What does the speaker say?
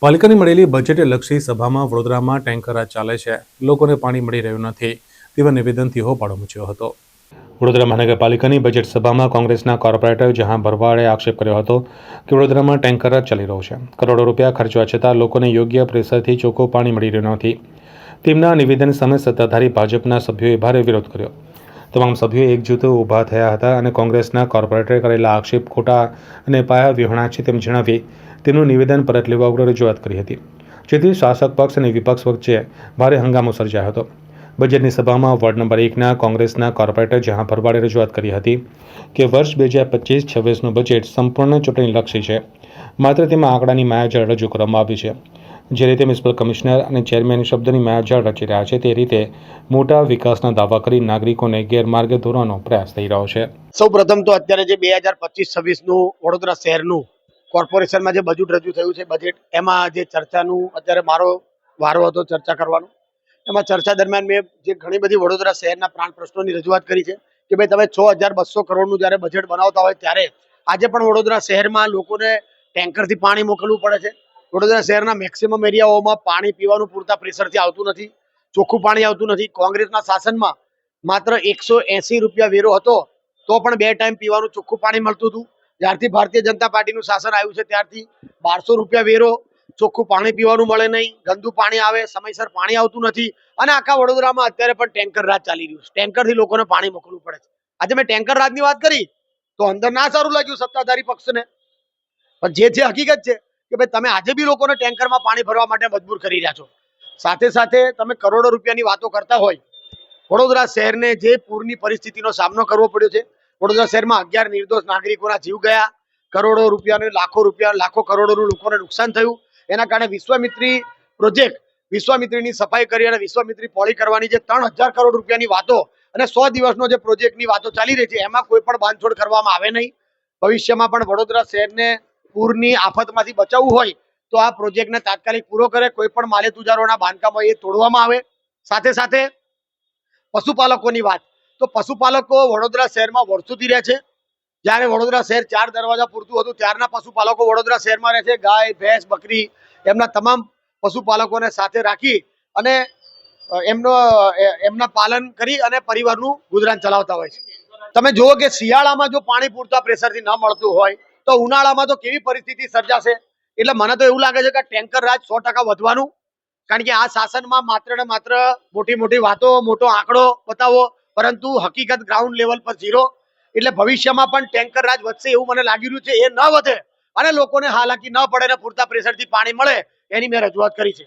પાલિકાની મળેલી બજેટલક્ષી સભામાં વડોદરામાં ટેન્કર રાજ ચાલે છે, લોકોને પાણી મળી રહ્યું નથી તેવા નિવેદનથી હોબાળો મચ્યો હતો। વડોદરા મહાનગરપાલિકાની બજેટ સભામાં કોંગ્રેસના કોર્પોરેટર જહાં ભરવાડે આક્ષેપ કર્યો હતો કે વડોદરામાં ટેન્કર રાજ ચાલી રહ્યું છે, કરોડો રૂપિયા ખર્ચવા છતાં લોકોને યોગ્ય પ્રેશરથી ચોખ્ખું પાણી મળી રહ્યું નથી। તેમના નિવેદન સામે સત્તાધારી ભાજપના સભ્યોએ ભારે વિરોધ કર્યો। તમામ સભ્યો એકજૂથ ઊભા થયા હતા અને કોંગ્રેસના કોર્પોરેટરે કરેલા આક્ષેપ ખોટા અને પાયા વિહોણા છે તેમ જણાવી તેમનું નિવેદન પરત લેવા ઉગ્ર રજૂઆત કરી હતી, જેથી શાસક પક્ષ અને વિપક્ષ વચ્ચે ભારે હંગામો સર્જાયો હતો। બજેટની સભામાં વોર્ડ નંબર 1ના કોંગ્રેસના કોર્પોરેટર જહાં ભરવાડે રજૂઆત કરી હતી કે વર્ષ 2025-26નું બજેટ સંપૂર્ણ ચૂંટણીલક્ષી છે, માત્ર તેમાં આંકડાની માયાજાળ રજૂ કરવામાં આવી છે। જે રીતે મ્યુનિસિપલ કમિશનર અને ચેરમેન શબ્દની માયાજાળ રચી રહ્યા છે, તે રીતે મોટા વિકાસના દાવા કરી નાગરિકોને ગેરમાર્ગે દોરવાનો પ્રયાસ થઈ રહ્યો છે। સૌપ્રથમ તો અત્યારે જે 2025-26નું વડોદરા શહેરનું કોર્પોરેશનમાં જે બજેટ રજૂ થયું છે, બજેટ એમાં જે ચર્ચાનું અત્યારે મારો વારો હતો ચર્ચા કરવાનો। એમાં ચર્ચા દરમિયાન મેં જે ઘણી બધી વડોદરા શહેરના પ્રાણ પ્રશ્નોની રજૂઆત કરી છે કે ભાઈ તમે 6200 કરોડનું જ્યારે બજેટ બનાવતા હોય ત્યારે આજે પણ વડોદરા શહેરમાં લોકોને ટેન્કરથી પાણી મોકલવું પડે છે। વડોદરા શહેરના મેક્સિમમ એરિયાઓમાં પાણી પીવાનું પૂરતા પ્રેશરથી આવતું નથી, ચોખ્ખું પાણી આવતું નથી। કોંગ્રેસના શાસનમાં માત્ર 180 રૂપિયા વેરો હતો તો પણ 2 ટાઈમ પીવાનું ચોખ્ખું પાણી મળતું હતું। જ્યારથી ભારતીય જનતા પાર્ટીનું શાસન આવ્યું છે ત્યારથી 1200 રૂપિયા વેરો, ચોખ્ખું પાણી પીવાનું મળે નહીં, ગંદુ પાણી આવે, સમયસર પાણી આવતું નથી અને આખા વડોદરામાં અત્યારે પણ ટેન્કર રાજ ચાલી રહ્યું છે। ટેન્કરથી લોકોને પાણી મોકલવું પડે છે। આજે મેં ટેન્કર રાજની વાત કરી તો અંદર ના સારું લાગ્યું સત્તાધારી પક્ષને, પણ જે છે હકીકત છે કે ભાઈ તમે આજે બી લોકોને ટેન્કરમાં પાણી ભરવા માટે મજબૂર કરી રહ્યા છો। સાથે સાથે તમે કરોડો રૂપિયાની વાતો કરતા હોય, વડોદરા શહેરને જે પૂરની પરિસ્થિતિનો સામનો કરવો પડ્યો છે, વડોદરા શહેરમાં 11 નિર્દોષ નાગરિકોના જીવ ગયા, કરોડો રૂપિયા લાખો કરોડોનું લોકોને નુકસાન થયું। એના કારણે વિશ્વામિત્રી પ્રોજેક્ટ, વિશ્વામિત્રીની સફાઈ કરી અને વિશ્વામિત્રી પોળી કરવાની જે 3000 કરોડ રૂપિયાની વાતો અને 100 દિવસનો જે પ્રોજેક્ટની વાતો ચાલી રહી છે, એમાં કોઈ પણ બાંધછોડ કરવામાં આવે નહીં। ભવિષ્યમાં પણ વડોદરા શહેરને પૂરની આફતમાંથી બચાવવું હોય તો આ પ્રોજેક્ટને તાત્કાલિક પૂરો કરે, કોઈ પણ માલેતુજારોના બાંધકામ હોય એ તોડવામાં આવે। સાથે સાથે પશુપાલકોની વાત, તો પશુપાલકો વડોદરા શહેરમાં વર્ષોથી રહે છે। જ્યારે વડોદરા શહેર 4 દરવાજા પૂરતું હતું ત્યારના પશુપાલકો વડોદરા શહેરમાં રહે છે। ગાય, ભેંસ, બકરી એમના તમામ પશુપાલકોને સાથે રાખી અને એમના પાલન કરી અને પરિવારનું ગુજરાન ચલાવતા હોય છે। તમે જુઓ કે શિયાળામાં જો પાણી પૂરતા પ્રેશરથી ન મળતું હોય તો ઉનાળામાં તો કેવી પરિસ્થિતિ સર્જાશે। એટલે મને તો એવું લાગે છે કે ટેન્કર રાજ 100% વધવાનું, કારણ કે આ શાસનમાં માત્ર ને માત્ર મોટી વાતો, મોટો આંકડો બતાવો, પરંતુ હકીકત ગ્રાઉન્ડ લેવલ પર ઝીરો। એટલે ભવિષ્યમાં પણ ટેન્કર રાજ વધશે એવું મને લાગી રહ્યું છે। એ ન વધે અને લોકોને હાલાકી ન પડે ને પૂરતા પ્રેશરથી પાણી મળે એની મેં રજૂઆત કરી છે।